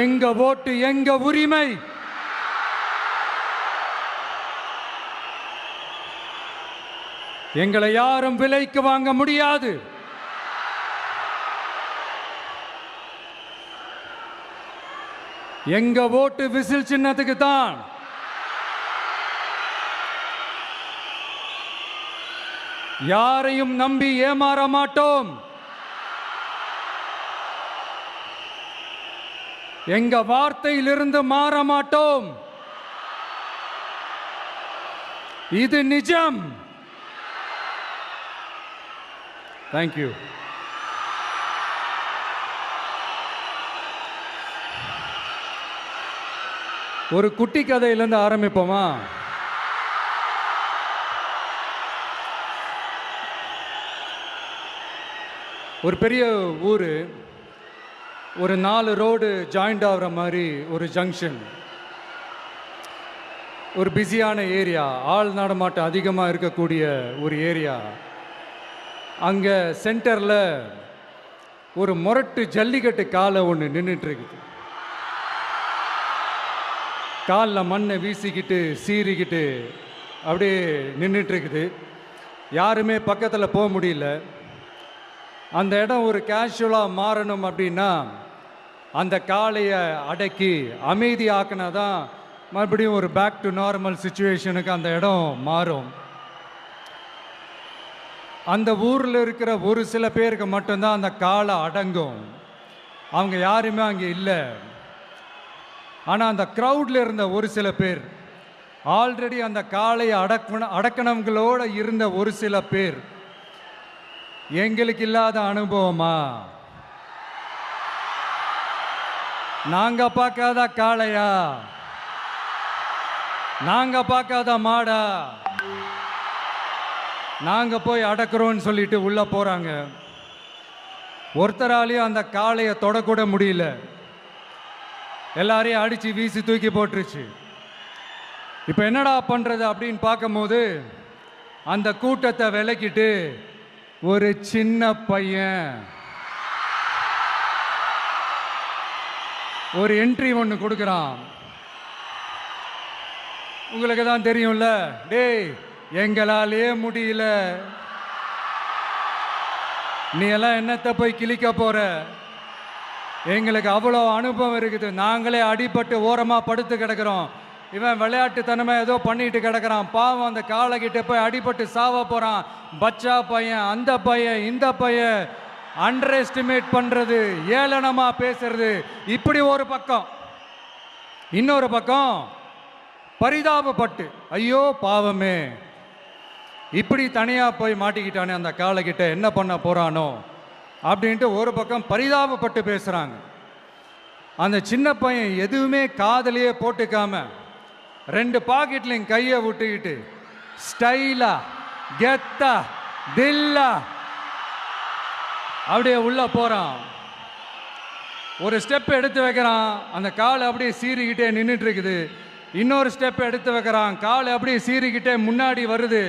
எங்க ஓட்டு எங்க உரிமை. எங்களை யாரும் விலைக்கு வாங்க முடியாது. எங்க ஓட்டு விசில் சின்னத்துக்கு தான். யாரையும் நம்பி ஏமாற மாட்டோம். எங்க வார்த்தையிலிருந்து மாற மாட்டோம். இது நிஜம். தேங்க்யூ. ஒரு குட்டி கதையிலிருந்து ஆரம்பிப்போமா? ஒரு பெரிய ஊர், ஒரு 4 ரோடு ஜாயிண்ட் ஆகிற மாதிரி ஒரு ஜங்ஷன், ஒரு பிஸியான ஏரியா, ஆள் நடமாட்டம் அதிகமாக இருக்கக்கூடிய ஒரு ஏரியா. அங்கே சென்டரில் ஒரு முரட்டு ஜல்லிக்கட்டு காலை ஒன்று நின்றுட்டுருக்குது. காலில் மண்ணை வீசிக்கிட்டு சீறிக்கிட்டு அப்படியே நின்றுட்டுருக்குது. யாருமே பக்கத்தில் போக முடியல. அந்த இடம் ஒரு கேஷுவலாக மாறணும் அப்படின்னா அந்த காளையை அடக்கி அமைதி ஆக்கினா தான் மறுபடியும் ஒரு பேக் டு நார்மல் சுச்சுவேஷனுக்கு அந்த இடம் மாறும். அந்த ஊரில் இருக்கிற ஒரு சில பேருக்கு மட்டும்தான் அந்த காளை அடங்கும். அவங்க யாருமே அங்கே இல்லை. ஆனால் அந்த க்ரௌடில் இருந்த ஒரு சில பேர், ஆல்ரெடி அந்த காளையை அடக்கணங்களோடு இருந்த ஒரு சில பேர், எங்களுக்கு இல்லாத அனுபவமா? நாங்க பார்க்காத காளையா? நாங்க பார்க்காத மாடா? நாங்க போய் அடக்குறோன்னு சொல்லிட்டு உள்ள போறாங்க. ஒருத்தராலையும் அந்த காளையை தொடக்கூட முடியல. எல்லாரையும் அடிச்சு வீசி தூக்கி போட்டுருச்சு. இப்போ என்னடா பண்றது அப்படின்னு பார்க்கும்போது அந்த கூட்டத்தை விலக்கிட்டு ஒரு சின்ன பையன் ஒரு என்ட்ரி ஒன்று கொடுக்குறான். உங்களுக்கு தான் தெரியும்ல, டேய் எங்களாலே முடியல, நீ எல்லாம் என்னத்தை போய் கிழிக்க போற? எங்களுக்கு அவ்வளோ அனுபவம் இருக்குது, நாங்களே அடிபட்டு ஓரமாக படுத்து கிடக்கிறோம். இவன் விளையாட்டுத்தனமாக ஏதோ பண்ணிட்டு கிடக்கிறான், பாவம் அந்த காளைகிட்ட போய் அடிபட்டு சாவ போகிறான். பச்சா பையன், அந்த பையன், இந்த பையன், அண்டர் எஸ்டிமேட் பண்ணுறது, ஏளனமாக பேசுறது, இப்படி ஒரு பக்கம். இன்னொரு பக்கம் பரிதாபப்பட்டு, ஐயோ பாவமே, இப்படி தனியாக போய் மாட்டிக்கிட்டானே அந்த காளைகிட்ட, என்ன பண்ண போகிறானோ அப்படின்ட்டு ஒரு பக்கம் பரிதாபப்பட்டு பேசுகிறாங்க. அந்த சின்ன பையன் எதுவுமே காதலையே போட்டுக்காம 2 பாக்கெட்லையும் கையை விட்டுக்கிட்டு ஸ்டைலா கெத்தா தில்லா அப்படியே உள்ள போகிறான். ஒரு ஸ்டெப் எடுத்து வைக்கிறான், அந்த காலை அப்படியே சீறிக்கிட்டே நின்றுட்டு இருக்குது. இன்னொரு ஸ்டெப் எடுத்து வைக்கிறான், காலை அப்படியே சீறிக்கிட்டே முன்னாடி வருது.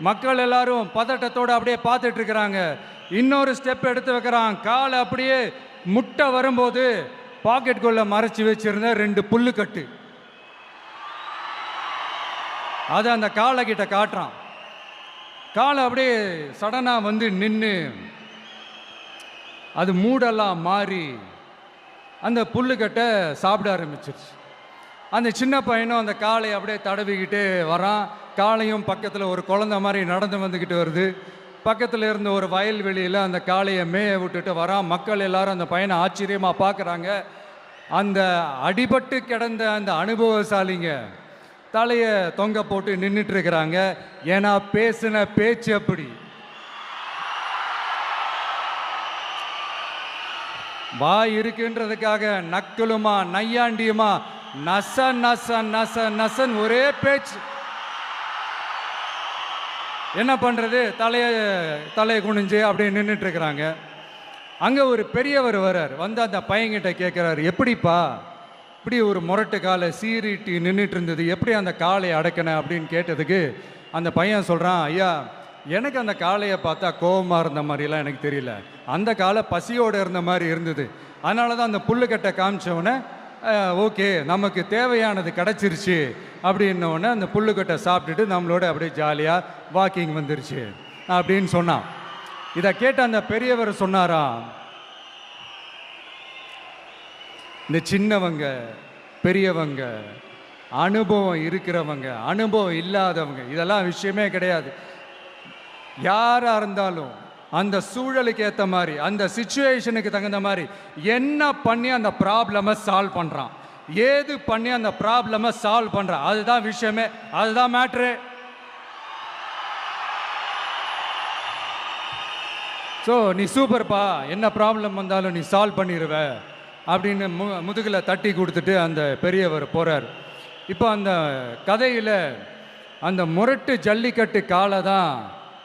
மக்கள் எல்லாரும் பதட்டத்தோடு அப்படியே பார்த்துட்டு இருக்கிறாங்க. இன்னொரு ஸ்டெப் எடுத்து வைக்கிறான், காலை அப்படியே முட்டை வரும்போது பாக்கெட்டுக்குள்ள மறைச்சி வச்சிருந்த 2 புல்லுக்கட்டு அதை அந்த காளை கிட்ட காட்டுறான். காளை அப்படியே சடனாக வந்து நின்று அது மூடெல்லாம் மாறி அந்த புல்லுக்கட்டை சாப்பிட ஆரம்பிச்சிருச்சு. அந்த சின்ன பையனும் அந்த காளையை அப்படியே தடவிக்கிட்டு வரான். காளையும் பக்கத்தில் ஒரு குழந்தை மாதிரி நடந்து வந்துக்கிட்டு வருது. பக்கத்தில் இருந்த ஒரு வயல்வெளியில் அந்த காளையை மேய விட்டுட்டு வரான். மக்கள் எல்லாரும் அந்த பையனை ஆச்சரியமாக பார்க்குறாங்க. அந்த அடிபட்டு கிடந்த அந்த அனுபவசாலிங்க தலையை தொங்க போட்டு நின்றுட்டு இருக்கிறாங்க. ஏன்னா பேசின பேச்சு அப்படி. வாய் இருக்குன்றதுக்காக நக்கலுமா நையாண்டியுமா நச நச நச நசன் ஒரே பேச்சு. என்ன பண்ணுறது, தலையை குனிஞ்சு அப்படியே நின்றுட்டு இருக்கிறாங்க. அங்கே ஒரு பெரியவர் வர்றார். வந்து அந்த பையன்கிட்ட கேட்குறாரு, எப்படிப்பா இப்படி ஒரு முரட்டு காலை சீறிட்டு நின்றுட்டு இருந்தது, எப்படி அந்த காளையை அடக்கின அப்படின்னு கேட்டதுக்கு அந்த பையன் சொல்கிறான், ஐயா எனக்கு அந்த காளையை பார்த்தா கோபமாக இருந்த மாதிரிலாம் எனக்கு தெரியல, அந்த காலை பசியோடு இருந்த மாதிரி இருந்தது. அதனால தான் அந்த புல்லுக்கட்டை காமிச்சவனை ஓகே நமக்கு தேவையானது கிடச்சிருச்சு அப்படின்னோடனே அந்த புல்லுக்கட்டை சாப்பிட்டுட்டு நம்மளோட அப்படியே ஜாலியாக வாக்கிங் வந்துருச்சு அப்படின்னு சொன்னான். இதை கேட்ட அந்த பெரியவர் சொன்னாராம், இந்த சின்னவங்க பெரியவங்க அனுபவம் இருக்கிறவங்க அனுபவம் இல்லாதவங்க இதெல்லாம் விஷயமே கிடையாது. யாராக இருந்தாலும் அந்த சூழலுக்கு ஏற்ற மாதிரி அந்த சிச்சுவேஷனுக்கு தகுந்த மாதிரி என்ன பண்ணி அந்த ப்ராப்ளமை சால்வ் பண்ணுறான், ஏது பண்ணி அந்த ப்ராப்ளமை சால்வ் பண்ணுறான், அதுதான் விஷயமே, அதுதான் மேட்ரு. ஸோ நீ சூப்பர்ப்பா, என்ன ப்ராப்ளம் வந்தாலும் நீ சால்வ் பண்ணிடுவ அப்படின்னு முதுகில் தட்டி கொடுத்துட்டு அந்த பெரியவர் போகிறார். இப்போ அந்த கதையில் அந்த முரட்டு ஜல்லிக்கட்டு காலை தான்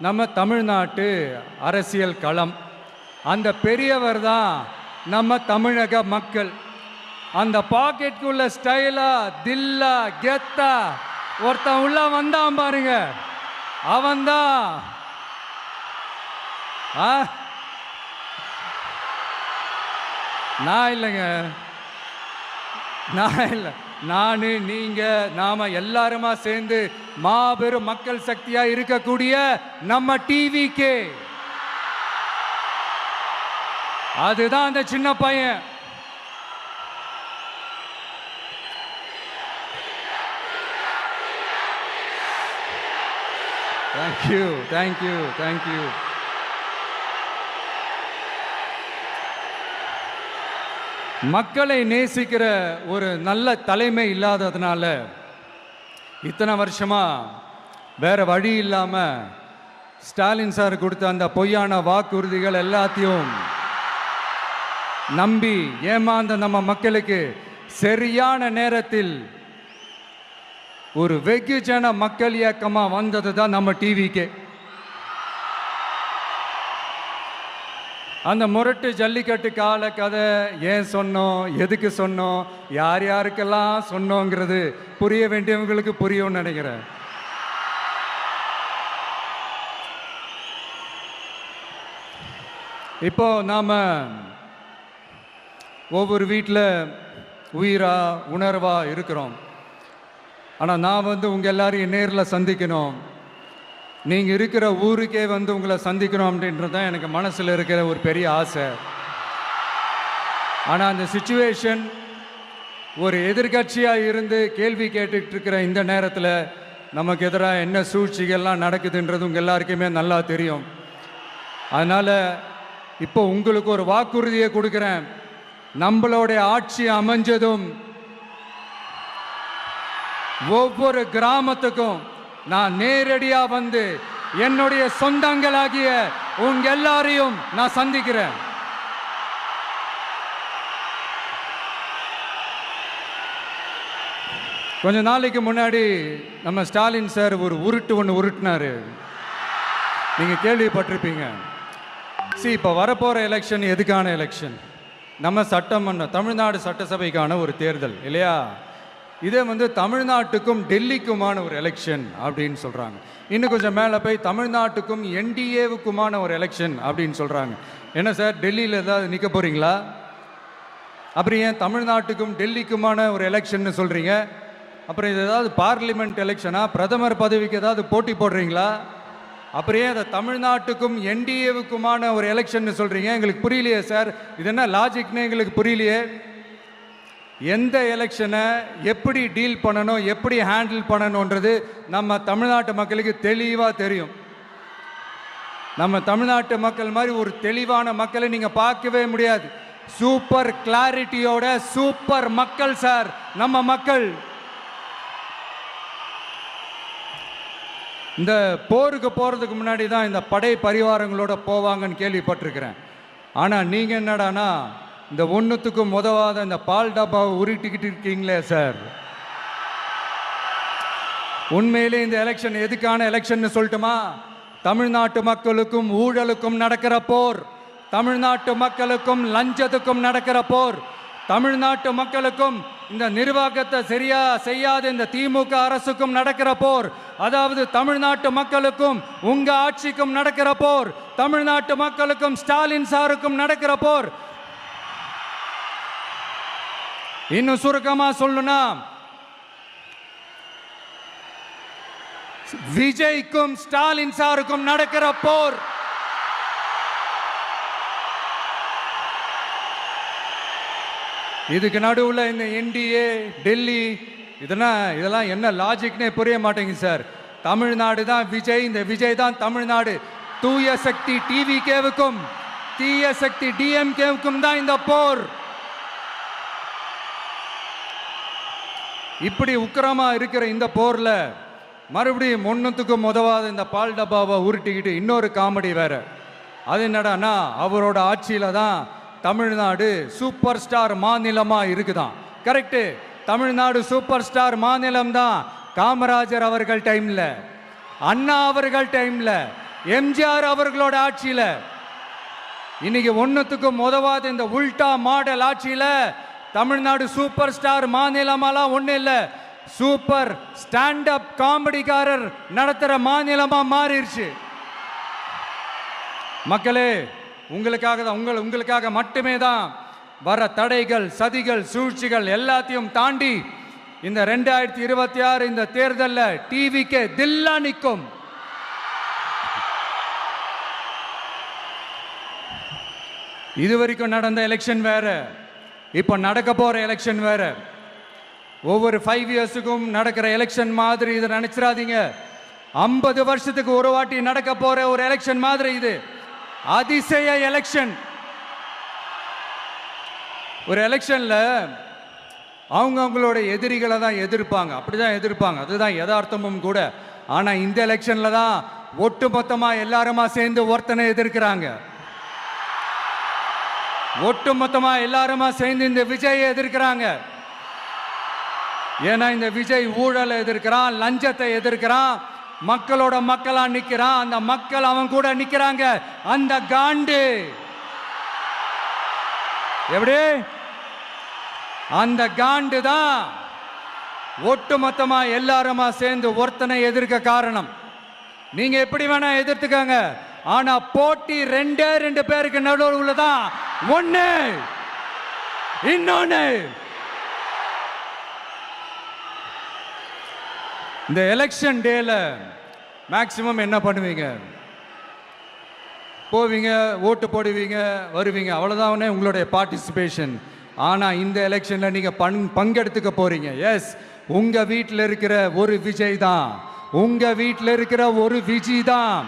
நம்ம தமிழ்நாட்டு அரசியல் களம். அந்த பெரியவர் தான் நம்ம தமிழக மக்கள். அந்த பாக்கெட்டுக்குள்ள ஸ்டைலா தில்லா கெத்தா ஒருத்தன் உள்ள வந்தான் பாருங்க, அவன்தான் நான் இல்லைங்க, நான் இல்லை, நான் நீங்க நாம எல்லாருமா சேர்ந்து மாபெரும் மக்கள் சக்தியா இருக்கக்கூடிய நம்ம டிவிக்கு, அதுதான் அந்த சின்ன பையன். Thank you thank you thank you. மக்களை நேசிக்கிற ஒரு நல்ல தலைமை இல்லாததுனால இத்தனை வருஷமா வேற வழி இல்லாம ஸ்டாலின் சார் கொடுத்த அந்த பொய்யான வாக்குறுதிகள் எல்லாத்தையும் நம்பி ஏமாந்த நம்ம மக்களுக்கு சரியான நேரத்தில் ஒரு வெகுஜன மக்கள் இயக்கமா வந்தது தான் நம்ம டிவிக்கு. அந்த முரட்டு ஜல்லிக்கட்டு கால கதை ஏன் சொன்னோம், எதுக்கு சொன்னோம், யார் யாருக்கெல்லாம் சொன்னோங்கிறது புரிய வேண்டியவங்களுக்கு புரியும்னு நினைக்கிறேன். இப்போ நாம ஒவ்வொரு வீட்டில் உயிரா உணர்வா இருக்கிறோம். ஆனால் நான் உங்கள் எல்லாரையும் நேரில் சந்திக்கணும், நீங்கள் இருக்கிற ஊருக்கே உங்களை சந்திக்கணும் அப்படின்றது தான் எனக்கு மனசில் இருக்கிற ஒரு பெரிய ஆசை. ஆனால் அந்த சிச்சுவேஷன் ஒரு எதிர்கட்சியாக இருந்து கேள்வி கேட்டுட்டு இருக்கிற இந்த நேரத்தில் நமக்கு எதிராக என்ன சூழ்ச்சிகள்லாம் நடக்குதுன்றது உங்கள் எல்லாருக்குமே நல்லா தெரியும். அதனால் இப்போ உங்களுக்கு ஒரு வாக்குறுதியை கொடுக்குறேன். நம்மளுடைய ஆட்சி அமைஞ்சதும் ஒவ்வொரு கிராமத்துக்கும் நான் நேரடியா வந்து என்னுடைய சொந்தங்களாகிய உங்க எல்லாரையும் நான் சந்திக்கிறேன். கொஞ்ச நாளைக்கு முன்னாடி நம்ம ஸ்டாலின் சார் ஒரு உருட்டு ஒன்று உருட்டினாரு, நீங்க கேள்விப்பட்டிருப்பீங்க. இப்போ வரப்போற எலெக்ஷன் எதுக்கான எலெக்ஷன்? நம்ம சட்டமன்ற தமிழ்நாடு சட்டசபைக்கான ஒரு தேர்தல் இல்லையா? இதே தமிழ்நாட்டுக்கும் டெல்லிக்குமான ஒரு எலெக்ஷன் அப்படின்னு சொல்கிறாங்க. இன்னும் கொஞ்சம் மேலே போய் தமிழ்நாட்டுக்கும் என்டிஏவுக்குமான ஒரு எலெக்ஷன் அப்படின்னு சொல்கிறாங்க. என்ன சார், டெல்லியில் ஏதாவது நிற்க போகிறீங்களா? அப்புறம் ஏன் தமிழ்நாட்டுக்கும் டெல்லிக்குமான ஒரு எலெக்ஷன் சொல்கிறீங்க? அப்புறம் இது ஏதாவது பார்லிமெண்ட் எலெக்ஷனா, பிரதமர் பதவிக்கு ஏதாவது போட்டி போடுறீங்களா? அப்புறம் ஏன் அதை தமிழ்நாட்டுக்கும் என்டிஏவுக்குமான ஒரு எலெக்ஷன் சொல்கிறீங்க? எங்களுக்கு புரியலையே சார், இது என்ன லாஜிக்னு எங்களுக்கு புரியலையே. எந்த எலெக்ஷனை எப்படி டீல் பண்ணணும், எப்படி ஹேண்டில் பண்ணணுன்றது நம்ம தமிழ்நாட்டு மக்களுக்கு தெளிவாக தெரியும். நம்ம தமிழ்நாட்டு மக்கள் மாதிரி ஒரு தெளிவான மக்களை நீங்கள் பார்க்கவே முடியாது. சூப்பர் கிளாரிட்டியோட சூப்பர் மக்கள் சார் நம்ம மக்கள். இந்த போருக்கு போகிறதுக்கு முன்னாடி தான் இந்த படை பரிவாரங்களோட போவாங்கன்னு கேள்விப்பட்டிருக்கிறேன். ஆனால் நீங்கள் என்னடானா இந்த ஒன்றுத்துக்கும் உதவாத இந்த பால் டப்பாவை உருட்டிக்கிட்டு இருக்கீங்களே சார். உண்மையிலே இந்த எலெக்ஷன் எதுக்கான எலெக்ஷன் சொல்லட்டுமா? தமிழ்நாட்டு மக்களுக்கும் ஊழலுக்கும் நடக்கிற போர், தமிழ்நாட்டு மக்களுக்கும் லஞ்சத்துக்கும் நடக்கிற போர், தமிழ்நாட்டு மக்களுக்கும் இந்த நிர்வாகத்தை சரியா செய்யாத இந்த திமுக அரசுக்கும் நடக்கிற போர், அதாவது தமிழ்நாட்டு மக்களுக்கும் உங்க ஆட்சிக்கும் நடக்கிற போர், தமிழ்நாட்டு மக்களுக்கும் ஸ்டாலின் சாருக்கும் நடக்கிற போர். இன்னும் சுருக்கமா சொல்லணும்னா, விஜய்க்கும் ஸ்டாலின் சாருக்கும் நடக்கிற போர் இதுக்கு நடுவில் இந்த என்டிஏ டெல்லி இதெல்லாம் என்ன லாஜிக்னே புரிய மாட்டேங்குது சார். தமிழ்நாடு தான் விஜய், இந்த விஜய் தான் தமிழ்நாடு. தூய சக்தி டிவிகேவுக்கும் தீய சக்தி டிஎம்கேவுக்கும் தான் இந்த போர். இப்படி உக்கிரமா இருக்கிற இந்த போர்ல மறுபடியும் ஒன்றுத்துக்கும் உதவாத இந்த பால் டப்பாவை உருட்டிக்கிட்டு இன்னொரு காமெடி வேற. அது என்னடான்னா, அவரோட ஆட்சியில தான் தமிழ்நாடு சூப்பர் ஸ்டார் மாநிலமா இருக்குதான். கரெக்டு, தமிழ்நாடு சூப்பர் ஸ்டார் மாநிலம் தான். காமராஜர் அவர்கள் டைம்ல, அண்ணா அவர்கள் டைம்ல, எம்ஜிஆர் அவர்களோட ஆட்சியில. இன்னைக்கு ஒன்றுத்துக்கும் உதவாத இந்த உல்டா மாடல் ஆட்சியில தமிழ்நாடு சூப்பர் ஸ்டார் மாநிலமாலாம் ஒன்றும் இல்லை, சூப்பர் ஸ்டாண்ட் அப் காமெடிக்காரர் நடத்துற மாநிலமா மாறிடுச்சு. மக்களே, உங்களுக்காக மட்டுமே தான் வர தடைகள், சதிகள், சூழ்ச்சிகள் எல்லாத்தையும் தாண்டி இந்த 2026 இந்த தேர்தலில் டிவிக்கு தில்லா நிற்கும். இதுவரைக்கும் நடந்த எலெக்ஷன் வேற, இப்போ நடக்க போற எலெக்ஷன் வேற. ஒவ்வொரு 5 இயர்ஸுக்கும் நடக்கிற எலெக்ஷன் மாதிரி இதை நினைச்சிடாதீங்க. 50 வருஷத்துக்கு ஒரு வாட்டி நடக்க போற ஒரு எலெக்ஷன் மாதிரி இது. அதிசய எலெக்ஷன். ஒரு எலெக்ஷன்ல அவங்களோட எதிரிகளை தான் எதிர்ப்பாங்க, அப்படிதான் எதிர்ப்பாங்க, அதுதான் யதார்த்தமும் கூட. ஆனா இந்த எலெக்ஷன்ல தான் ஒட்டுமொத்தமா எல்லாருமா சேர்ந்து ஒருத்தனை எதிர்க்கிறாங்க. ஒட்டுமொத்தமா எல்லாருமா சேர்ந்து இந்த விஜயை எதிர்க்கிறாங்க. ஏன்னா இந்த விஜய் ஊழலை எதிர்க்கிறான், லஞ்சத்தை எதிர்க்கிறான், மக்களோட மக்களா நிக்கிறான். அந்த மக்கள் அவன் கூட நிக்கிறாங்க. அந்த காண்டு எப்படி? அந்த காண்டு தான் ஒட்டுமொத்தமா எல்லாருமா சேர்ந்து ஒருத்தனை எதிர்க்க காரணம். நீங்க எப்படி வேணா எதிர்த்துக்காங்க, ஆனா போட்டி 2 பேருக்கு நடுவில் உள்ளதான் ஒண்ணு. இன்னொன்னு, இந்த எலெக்ஷன் டேல மேக்சிமம் என்ன பண்ணுவீங்க? போவீங்க, ஓட்டு போடுவீங்க, வருவீங்க, அவ்வளவுதான் உங்களுடைய பார்ட்டிசிபேஷன். ஆனா இந்த எலெக்ஷன்ல நீங்க பங்கெடுத்துக்க போறீங்க. எஸ், உங்க வீட்டில் இருக்கிற ஒரு விஜய் தான், உங்க வீட்டில் இருக்கிற ஒரு விஜய் தான்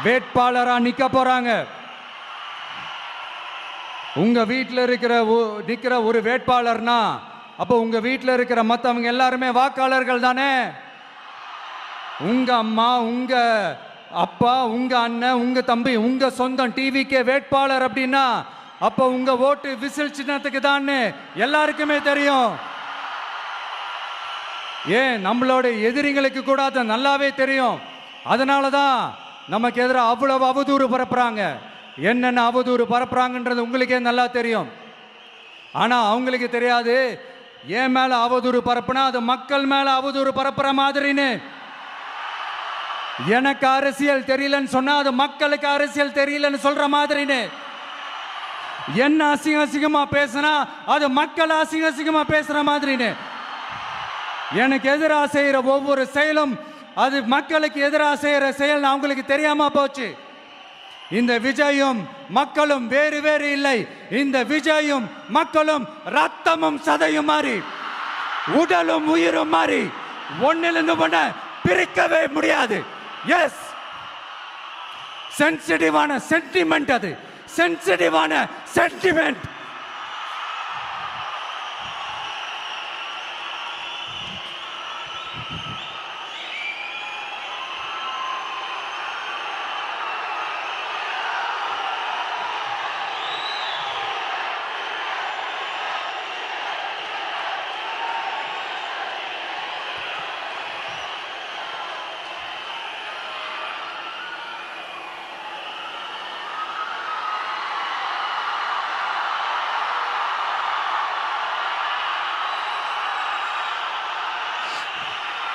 வேட்பாளரா நிக்க போறாங்க. உங்க வீட்டில் நிக்கிற ஒரு வேட்பாளர்னா அப்போ உங்க வீட்டில் இருக்கிற மற்றவங்க எல்லாருமே வாக்காளர்கள் தானே. உங்க அம்மா, உங்க அப்பா, உங்க அண்ணன், உங்க தம்பி, உங்க சொந்தம் டிவிக்கே வேட்பாளர் அப்படின்னா அப்போ உங்க ஓட்டு விசில் சின்னத்துக்கு தான் எல்லாருக்குமே தெரியும். ஏன், நம்மளோட எதிரிங்களுக்கு கூட அது நல்லாவே தெரியும். அதனாலதான் நமக்கு எதிராக அவ்வளவு அவதூறு பரப்புறாங்க. என்னென்ன அவதூறு பரப்புறாங்கன்றது உங்களுக்கே நல்லா தெரியும். ஆனா அவங்களுக்கு தெரியாது, ஏன் மேல அவதூறு பரப்புனா அது மக்கள் மேல அவதூறு பரப்புற மாதிரின்னு. எனக்கு அரசியல் தெரியலன்னு சொன்னா அது மக்களுக்கு அரசியல் தெரியலன்னு சொல்ற மாதிரின்னு. என்ன அசிங்கமா பேசினா அது மக்கள் அசிங்கமா பேசுற மாதிரின்னு. எனக்கு எதிராக செய்யற ஒவ்வொரு செயலும் அது மக்களுக்கு எதிராக செய்யற செயல் அவங்களுக்கு தெரியாம போச்சு. இந்த விஜயும் மக்களும் வேறு வேறு இல்லை. இந்த விஜயும் மக்களும் ரத்தமும் சதையும் மாறி, உடலும் உயிரும் மாறி, ஒன்னிலிருந்து ஒண்ண பிரிக்கவே முடியாது. எஸ், சென்சிட்டிவான சென்டிமெண்ட், அது சென்சிட்டிவான சென்டிமெண்ட்.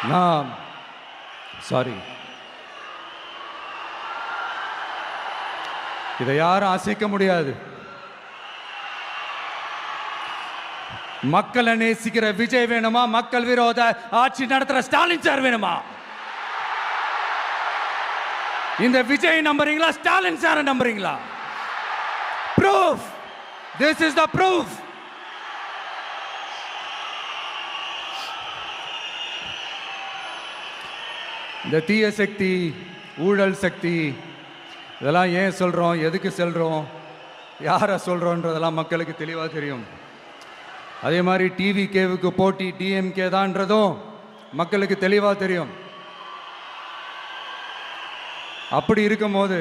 நான் சாரி, இதை யாரும் அசைக்க முடியாது. மக்களை நேசிக்கிற விஜய் வேணுமா, மக்கள் விரோத ஆட்சி நடத்துற ஸ்டாலின் சார் வேணுமா? இந்த விஜய் நம்புறீங்களா, ஸ்டாலின் சார் நம்புறீங்களா? Proof, this is the proof. இந்த தீய சக்தி, ஊழல் சக்தி, இதெல்லாம் ஏன் சொல்றோம், எதுக்கு சொல்றோம், யாரை சொல்றோன்றதெல்லாம் மக்களுக்கு தெளிவாக தெரியும். அதே மாதிரி டிவிகேவுக்கு போட்டி டிஎம்கே தான்றதும் மக்களுக்கு தெளிவாக தெரியும். அப்படி இருக்கும்போது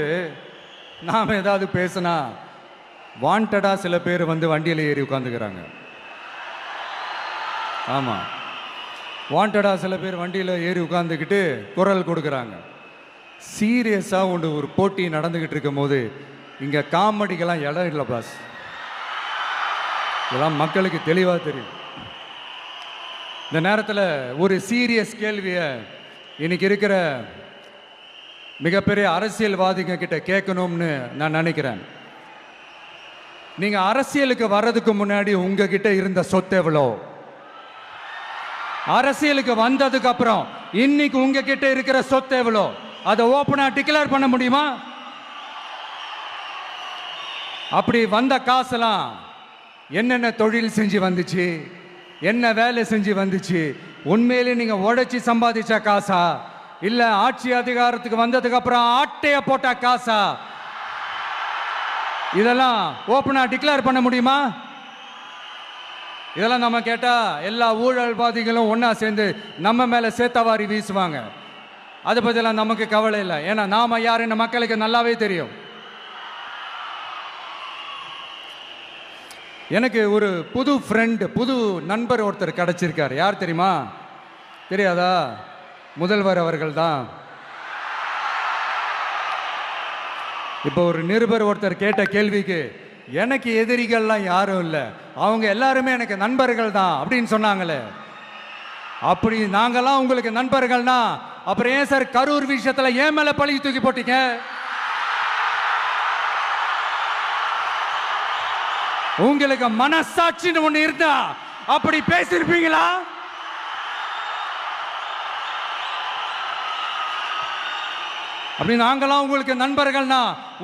நாம் ஏதாவது பேசினா வாண்டடாக சில பேர் வந்து வண்டியில் ஏறி உட்காந்துக்கிறாங்க. ஆமாம், வாண்டடாக சில பேர் வண்டியில் ஏறி உட்காந்துக்கிட்டு குரல் கொடுக்குறாங்க. சீரியஸாக ஒரு போட்டி நடந்துக்கிட்டு இருக்கும் போது இங்கே காமெடிக்கெல்லாம் இடம் இல்லை பாஸ். இதெல்லாம் மக்களுக்கு தெளிவாக தெரியும். இந்த நேரத்தில் ஒரு சீரியஸ் கேள்வியை இன்னைக்கு இருக்கிற மிகப்பெரிய அரசியல்வாதிங்க கிட்ட கேட்கணும்னு நான் நினைக்கிறேன். நீங்க அரசியலுக்கு வர்றதுக்கு முன்னாடி உங்ககிட்ட இருந்த சொத்து எவ்வளோ? அரசியலுக்கு வந்ததுக்கு அப்புறம் இன்னைக்கு உங்ககிட்ட இருக்கிற சொத்து எவ்வளோ? அதை ஓப்பனா டிக்ளேர் பண்ண முடியுமா? அப்படி வந்த காசெல்லாம் என்னென்ன தொழில் செஞ்சு வந்துச்சு, என்ன வேலை செஞ்சு வந்துச்சு, உண்மையிலே நீங்க உழைச்சி சம்பாதிச்ச காசா, இல்ல ஆட்சி அதிகாரத்துக்கு வந்ததுக்கு அப்புறம் ஆட்டைய போட்ட காசா? இதெல்லாம் ஓப்பனா டிக்ளேர் பண்ண முடியுமா? இதெல்லாம் நம்ம கேட்டா எல்லா ஊழல்வாதிகளும் ஒன்னா சேர்ந்து நம்ம மேல சேத்தவாரி வீசுவாங்க. அதை பத்தியெல்லாம் நமக்கு கவலை இல்லை. ஏன்னா நாம யாருன்னு மக்களுக்கு நல்லாவே தெரியும். எனக்கு ஒரு புது ஃப்ரெண்டு, புது நண்பர் ஒருத்தர் கிடைச்சிருக்கார். யார் தெரியுமா? தெரியாதா? முதல்வர் அவர்கள் தான். இப்போ ஒரு நிருபர் ஒருத்தர் கேட்ட கேள்விக்கு எனக்கு எதிரிகள்லாம் யாரும் இல்லை, அவங்க எல்லாருமே எனக்கு நண்பர்கள் தான் அப்படின்னு சொன்னாங்களே. அப்படி நாங்கெல்லாம் உங்களுக்கு நண்பர்கள்னா அப்புறம் ஏன் சார் கரூர் விஷயத்துல ஏன் மேல பழி தூக்கி போட்டீங்க? உங்களுக்கு மனசாட்சின்னு ஒண்ணு இருந்தா அப்படி பேசிருப்பீங்களா? அப்படி நாங்களாம் உங்களுக்கு நண்பர்கள்னா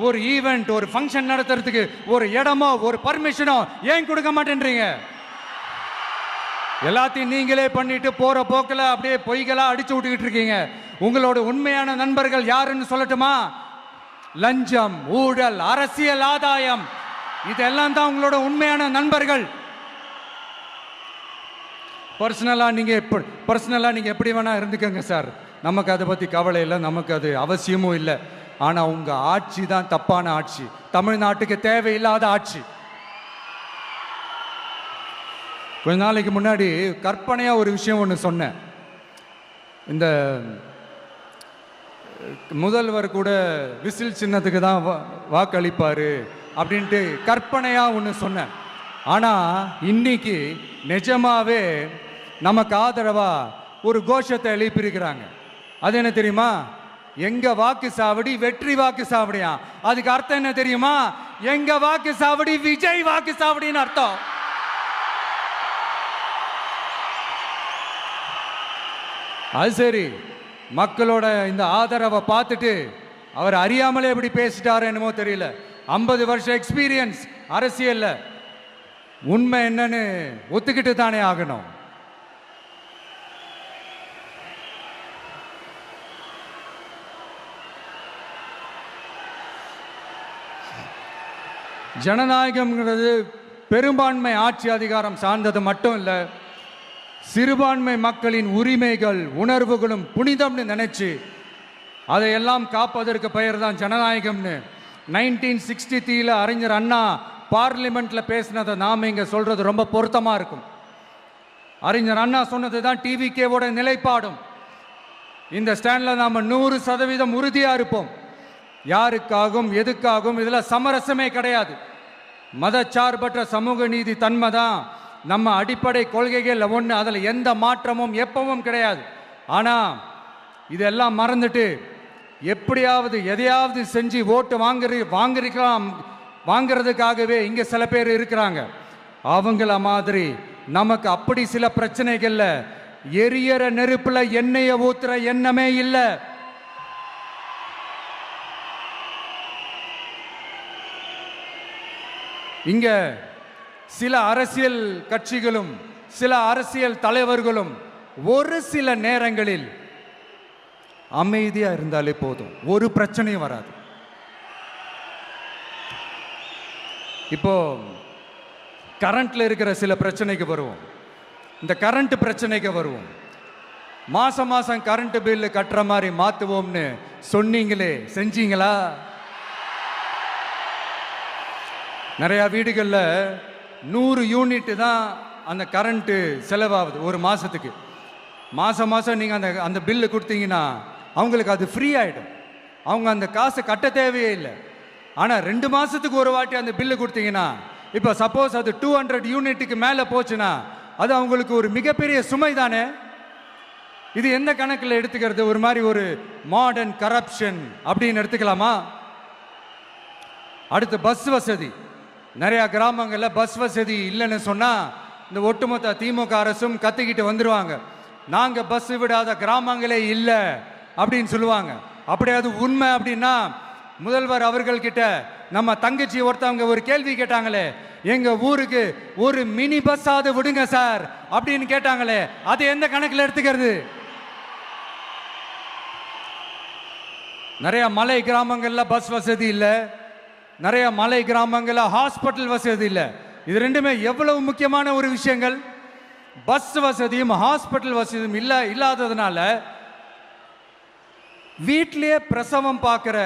ஒரு ஈவெண்ட், ஒரு ஃபங்க்ஷன் நடத்துறதுக்கு ஒரு இடமோ ஒரு பர்மிஷனோ ஏன் கொடுக்க மாட்டேன்றீங்க? எல்லாத்தையும் நீங்களே பண்ணிட்டு போற போக்கில் அப்படியே பொய்களா அடிச்சு விட்டுக்கிட்டு இருக்கீங்க. உங்களோட உண்மையான நண்பர்கள் யாருன்னு சொல்லட்டுமா? லஞ்சம், ஊழல், அரசியல் ஆதாயம், இதெல்லாம் தான் உங்களோட உண்மையான நண்பர்கள். பர்சனலா நீங்க எப்படி வேணா இருந்துக்கங்க சார், நமக்கு அதை பத்தி கவலை இல்லை, நமக்கு அது அவசியமும் இல்லை. ஆனா உங்க ஆட்சி தான் தப்பான ஆட்சி, தமிழ்நாட்டுக்கு தேவையில்லாத ஆட்சி. கொஞ்ச நாளைக்கு முன்னாடி கற்பனையா ஒரு விஷயம் ஒன்று சொன்னேன். இந்த முதல்வர் கூட விசில் சின்னத்துக்கு தான் வாக்களிப்பாரு அப்படின்ட்டு கற்பனையா ஒன்று சொன்னேன். ஆனா இன்னைக்கு நிஜமாவே நமக்கு ஆதரவா ஒரு கோஷத்தை எழுப்பியிருக்கிறாங்க. அது என்ன தெரியுமா? எங்க வாக்கு சாவடி வெற்றி வாக்கு சாவடியா. அதுக்கு அர்த்தம் என்ன தெரியுமா? எங்க வாக்கு சாவடி விஜய் வாக்கு சாவடின்னு அர்த்தம். அது சரி, மக்களோட இந்த ஆதரவை பார்த்துட்டு அவர் அறியாமலே எப்படி பேசிட்டாரு என்னமோ தெரியல. 50 வருஷம் எக்ஸ்பீரியன்ஸ் அரசியல்ல, உண்மை என்னன்னு ஒத்துக்கிட்டு தானே ஆகணும். ஜனநாயகம்ங்கிறது பெரும்பான்மை ஆட்சி அதிகாரம் சார்ந்தது மட்டும் இல்லை, சிறுபான்மை மக்களின் உரிமைகள் உணர்வுகளும் புனிதம்னு நினைச்சு அதையெல்லாம் காப்பதற்கு பெயர் தான் ஜனநாயகம்னு 1963 அறிஞர் அண்ணா பார்லிமெண்ட்ல பேசினதை நாம இங்க சொல்றது ரொம்ப பொருத்தமா இருக்கும். அறிஞர் அண்ணா சொன்னது தான் டிவிகேவோட நிலைப்பாடும். இந்த ஸ்டாண்ட்ல நாம 100% உறுதியா இருப்போம். யாருக்காகவும் எதுக்காகவும் இதுல சமரசமே கிடையாது. மதச்சார்பற்ற சமூக நீதி தன்மை தான் நம்ம அடிப்படை கொள்கைகள் ஒன்று, அதில் எந்த மாற்றமும் எப்பவும் கிடையாது. ஆனால் இதெல்லாம் மறந்துட்டு எப்படியாவது எதையாவது செஞ்சு ஓட்டு வாங்குறதுக்காகவே இங்கே சில பேர் இருக்கிறாங்க. அவங்கள மாதிரி நமக்கு அப்படி சில பிரச்சனைகள்ல எரியற நெருப்புல எண்ணெயை ஊத்துற எண்ணமே இல்லை. இங்க சில அரசியல் கட்சிகளும் சில அரசியல் தலைவர்களும் ஒரு சில நேரங்களில் அமைதியா இருந்தாலே போதும், ஒரு பிரச்சனையும் வராது. இப்போ கரண்ட்ல இருக்கிற சில பிரச்சனைக்கு வருவோம். இந்த கரண்ட் பிரச்சனைக்கு வருவோம். மாசம் மாசம் கரண்ட் பில்லு கட்டுற மாதிரி மாத்துவோம்னு சொன்னீங்களே, செஞ்சீங்களா? நிறைய வீடுகளில் 100 யூனிட் தான் அந்த கரண்ட்டு செலவாகுது ஒரு மாதத்துக்கு. மாதம் மாதம் நீங்கள் அந்த பில்லு கொடுத்தீங்கன்னா அவங்களுக்கு அது ஃப்ரீ ஆகிடும். அவங்க அந்த காசு கட்ட தேவையே இல்லை. ஆனால் 2 மாதத்துக்கு ஒரு வாட்டி அந்த பில்லு கொடுத்தீங்கன்னா, இப்போ சப்போஸ் அது 200 யூனிட்டுக்கு மேலே போச்சுன்னா அது அவங்களுக்கு ஒரு மிகப்பெரிய சுமை தானே. இது எந்த கணக்கில் எடுத்துக்கிறது? ஒரு மாதிரி ஒரு மாடர்ன் கரப்ஷன் அப்படின்னு எடுத்துக்கலாமா? அடுத்து பஸ் வசதி. நிறையா கிராமங்களில் பஸ் வசதி இல்லைன்னு சொன்னால் இந்த ஒட்டுமொத்த திமுக அரசும் கத்திக்கிட்டு வந்துடுவாங்க. நாங்கள் பஸ் விடாத கிராமங்களே இல்லை அப்படின்னு சொல்லுவாங்க. அப்படி அது உண்மை அப்படின்னா முதல்வர் அவர்கள்கிட்ட நம்ம தங்கச்சி ஒருத்தவங்க ஒரு கேள்வி கேட்டாங்களே, எங்கள் ஊருக்கு ஒரு மினி பஸ்ஸாவது விடுங்க சார் அப்படின்னு கேட்டாங்களே, அது எந்த கணக்கில் எடுத்துக்கிறது? நிறைய மலை கிராமங்களில் பஸ் வசதி இல்லை, நிறைய மலை கிராமங்களில் ஹாஸ்பிட்டல் வசதி இல்லை. இது ரெண்டுமே எவ்வளவு முக்கியமான ஒரு விஷயங்கள். பஸ் வசதியும் ஹாஸ்பிட்டல் வசதியும் இல்லாததுனால வீட்டிலேயே பிரசவம் பார்க்குற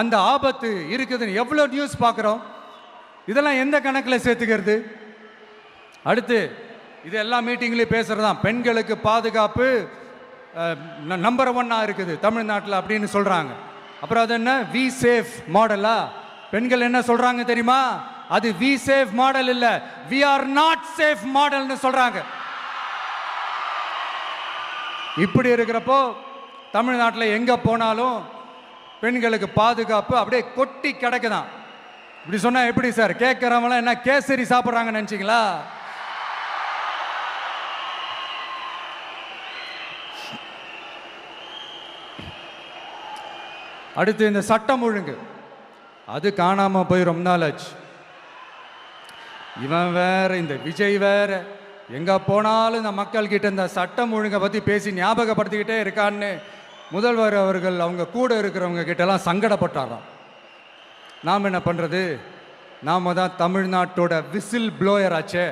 அந்த ஆபத்து இருக்குதுன்னு எவ்வளோ நியூஸ் பார்க்குறோம். இதெல்லாம் எந்த கணக்கில் சேர்த்துக்கிறது? அடுத்து இது எல்லா மீட்டிங்லையும் பேசுகிறது தான், பெண்களுக்கு பாதுகாப்பு நம்பர் 1 இருக்குது தமிழ்நாட்டில் அப்படின்னு சொல்கிறாங்க. அப்புறம் அது என்ன, வி சேஃப் மாடலா? பெண்கள் என்ன சொல்றாங்க தெரியுமா? அது வி சேஃப் மாடல் இல்ல, வி ஆர் நாட் சேஃப் மாடல்னு சொல்றாங்க. இப்படி இருக்கிறப்போ தமிழ்நாட்டில் எங்க போனாலும் பெண்களுக்கு பாதுகாப்பு அப்படியே கொட்டி கிடக்குதான். இப்படி சொன்னா எப்படி சார்? கேட்கிறவங்களாம் என்ன கேசரி சாப்பிட்றாங்கன்னு நினைச்சீங்களா? அடுத்து இந்த சட்டம் ஒழுங்கு, அது காணாம போய் ரொம்ப நாள் ஆச்சு. இவன் வேற, இந்த விஜய் வேற, எங்க போனாலும் இந்த மக்கள் கிட்ட இந்த சட்டம் ஒழுங்கை பத்தி பேசி ஞாபகப்படுத்திக்கிட்டே இருக்கான்னு முதல்வர் அவர்கள் அவங்க கூட இருக்கிறவங்க கிட்டலாம் சங்கடப்பட்டாராம். நாம் என்ன பண்றது? நாம தான் தமிழ்நாட்டோட விசில் ப்ளோயர் ஆச்சே.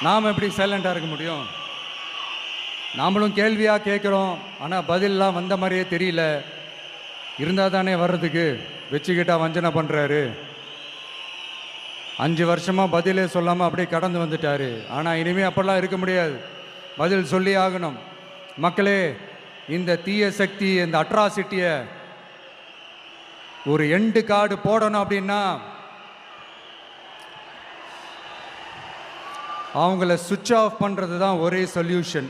நாம் எப்படி சைலண்டா இருக்க முடியும்? நாமளும் கேள்வியாக கேட்குறோம், ஆனால் பதிலெலாம் வந்த மாதிரியே தெரியல. இருந்தால் தானே வர்றதுக்கு, வச்சுக்கிட்டா வஞ்சனை பண்ணுறாரு. 5 வருஷமாக பதிலே சொல்லாமல் அப்படியே கடந்து வந்துட்டாரு. ஆனால் இனிமேல் அப்படிலாம் இருக்க முடியாது, பதில் சொல்லி ஆகணும். மக்களே, இந்த தீய சக்தி, இந்த அட்ராசிட்டியை ஒரு எண்டு கார்டு போடணும் அப்படின்னா அவங்கள சுவிட்ச் ஆஃப் பண்ணுறது தான் ஒரே சொல்யூஷன்.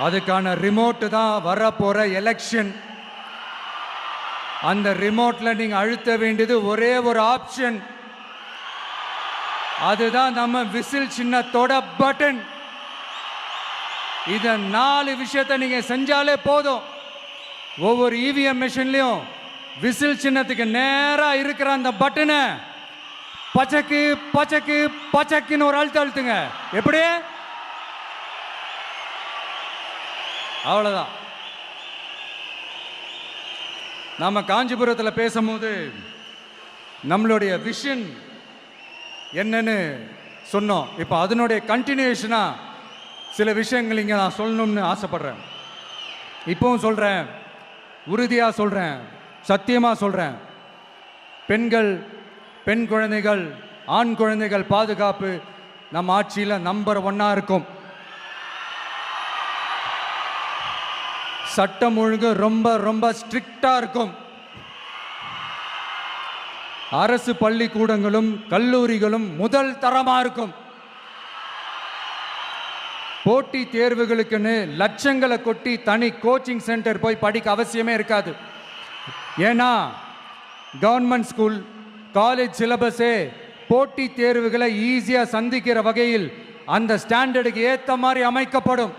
அதுக்கான ரிமோட்டு தான் வரப்போற எலெக்ஷன். அந்த ரிமோட்ல நீங்க அழுத்த வேண்டியது ஒரே ஒரு ஆப்ஷன், அதுதான் நம்ம விசில் சின்னத்தோட பட்டன். இத 4 விஷயத்தை நீங்க செஞ்சாலே போதும். ஒவ்வொரு இவிஎம் மெஷின்லயும் விசில் சின்னத்துக்கு நேரா இருக்கிற அந்த பட்டனை பச்சக்கு பச்சக்கு பச்சக்குன்னு ஒரு அழுத்துங்க. எப்படி? அவ்வளவுதான். நாம காஞ்சிபுரத்தில் பேசும்போது நம்மளுடைய விஷன் என்னன்னு சொன்னோம். இப்போ அதனுடைய கண்டினியூஷனா சில விஷயங்கள் இங்கே நான் சொல்லணும்னு ஆசைப்படுறேன். இப்பவும் சொல்றேன், உறுதியா சொல்றேன், சத்தியமா சொல்றேன். பெண்கள், பெண் குழந்தைகள், ஆண் குழந்தைகள் பாதுகாப்பு நம்ம ஆட்சியில் நம்பர் 1 இருக்கும். சட்டம் ஒழுங்கு ரொம்ப ரொம்ப ஸ்ட்ரிக்டா இருக்கும். அரசு பள்ளிக்கூடங்களும் கல்லூரிகளும் முதல் தரமா இருக்கும். போட்டி தேர்வுகளுக்குன்னு லட்சங்களை கொட்டி தனி கோச்சிங் சென்டர் போய் படிக்க அவசியமே இருக்காது. ஏன்னா கவர்மெண்ட் ஸ்கூல், காலேஜ் சிலபஸே போட்டி தேர்வுகளை ஈஸியாக சந்திக்கிற வகையில் அந்த ஸ்டாண்டர்டுக்கு ஏற்ற மாதிரி அமைக்கப்படும்.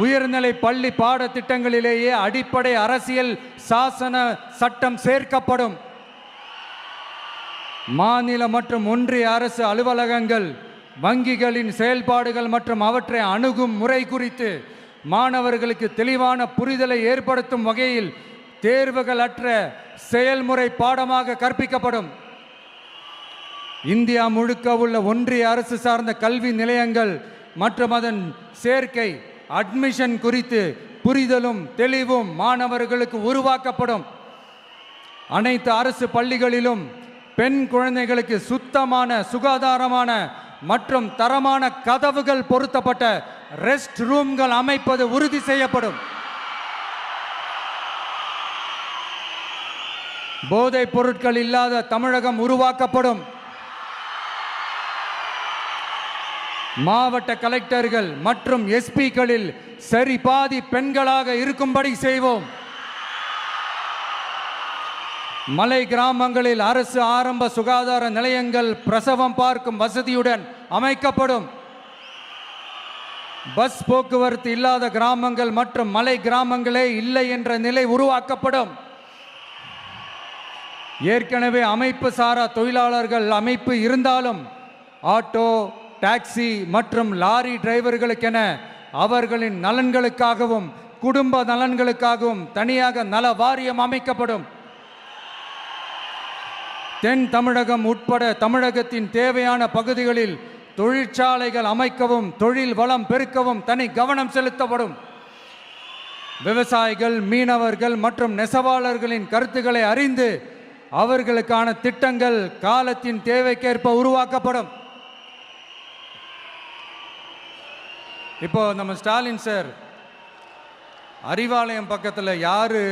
உயர்நிலை பள்ளி பாடத்திட்டங்களிலேயே அடிப்படை அரசியல் சாசன சட்டம் சேர்க்கப்படும். மாநில மற்றும் ஒன்றிய அரசு அலுவலகங்கள், வங்கிகளின் செயல்பாடுகள் மற்றும் அவற்றை அணுகும் முறை குறித்து மாணவர்களுக்கு தெளிவான புரிதலை ஏற்படுத்தும் வகையில் தேர்வுகள் அற்ற செயல்முறை பாடமாக கற்பிக்கப்படும். இந்தியா முழுக்க உள்ள ஒன்றிய அரசு சார்ந்த கல்வி நிலையங்கள் மற்றும் அதன் சேர்க்கை அட்மிஷன் குறித்து புரிதலும் தெளிவும் மாணவர்களுக்கு உருவாக்கப்படும். அனைத்து அரசு பள்ளிகளிலும் பெண் குழந்தைகளுக்கு சுத்தமான, சுகாதாரமான மற்றும் தரமான கதவுகள் பொருத்தப்பட்ட ரெஸ்ட் ரூம்கள் அமைப்பது உறுதி செய்யப்படும். போதைப் பொருட்கள் இல்லாத தமிழகம் உருவாக்கப்படும். மாவட்ட கலெக்டர்கள் மற்றும் எஸ்பிக்களில் சரி பாதி பெண்களாக இருக்கும்படி செய்வோம். மலை கிராமங்களில் அரசு ஆரம்ப சுகாதார நிலையங்கள் பிரசவம் பார்க்கும் வசதியுடன் அமைக்கப்படும். பஸ் போக்குவரத்து இல்லாத கிராமங்கள் மற்றும் மலை கிராமங்களே இல்லை என்ற நிலை உருவாக்கப்படும். ஏற்கனவே அமைப்பு சாரா தொழிலாளர்கள் அமைப்பு இருந்தாலும் ஆட்டோ, டாக்ஸி மற்றும் லாரி டிரைவர்களுக்கென அவர்களின் நலன்களுக்காகவும் குடும்ப நலன்களுக்காகவும் தனியாக நல வாரியம் அமைக்கப்படும். தென் தமிழகம் உட்பட தமிழகத்தின் தேவையான பகுதிகளில் தொழிற்சாலைகள் அமைக்கவும் தொழில் வளம் பெருக்கவும் தனி கவனம் செலுத்தப்படும். விவசாயிகள், மீனவர்கள் மற்றும் நெசவாளர்களின் கருத்துக்களை அறிந்து அவர்களுக்கான திட்டங்கள் காலத்தின் தேவைக்கேற்ப உருவாக்கப்படும். இப்போ நம்ம ஸ்டாலின் சார் அறிவாலயம் பக்கத்தில் யாரு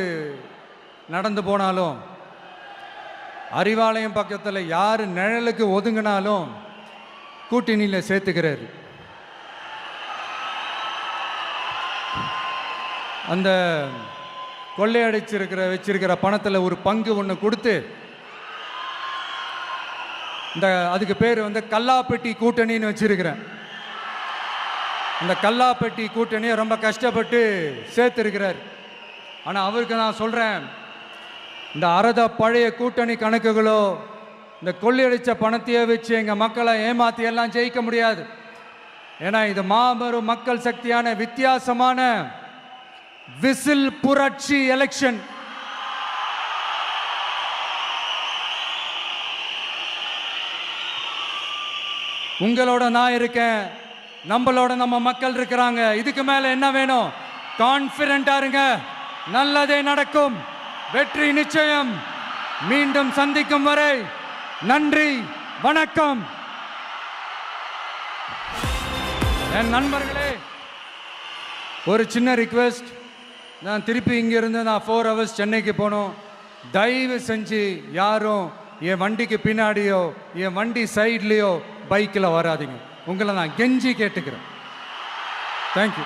நடந்து போனாலும், அறிவாலயம் பக்கத்தில் யாரு நிழலுக்கு ஒதுங்கினாலும் கூட்டணியில் சேர்த்துக்கிறாரு. அந்த வச்சிருக்கிற பணத்தில் ஒரு பங்கு ஒன்று கொடுத்து அதுக்கு பேர் கல்லாப்பெட்டி கூட்டணின்னு வச்சிருக்கிறேன். இந்த கல்லாப்பெட்டி கூட்டணியை ரொம்ப கஷ்டப்பட்டு சேர்த்திருக்கிறார். ஆனால் அவருக்கு நான் சொல்கிறேன், இந்த அறத பழைய கூட்டணி கணக்குகளோ இந்த கொள்ளையடிச்ச பணத்தையே வச்சு எங்கள் மக்களை ஏமாற்றி எல்லாம் ஜெயிக்க முடியாது. ஏன்னா இது மாபெரும் மக்கள் சக்தியான வித்தியாசமான விசில் புரட்சி எலெக்ஷன். உங்களோட நான் இருக்கேன், நம்மளோட நம்ம மக்கள் இருக்கிறாங்க. இதுக்கு மேல என்ன வேணும்? கான்பிடென்ட்டா இருங்க, நல்லதே நடக்கும், வெற்றி நிச்சயம். மீண்டும் சந்திக்கும் வரை நன்றி, வணக்கம். என் நண்பர்களே, ஒரு சின்ன ரிக்வெஸ்ட். நான் திருப்பி இங்கிருந்து 4 hours சென்னைக்கு போகணும். தயவு செஞ்சு யாரும் என் வண்டிக்கு பின்னாடியோ என் வண்டி சைட்லேயோ பைக்கில் வராதிங்க. உங்களை நான் கெஞ்சி கேட்டுக்கிறேன். தேங்க்யூ.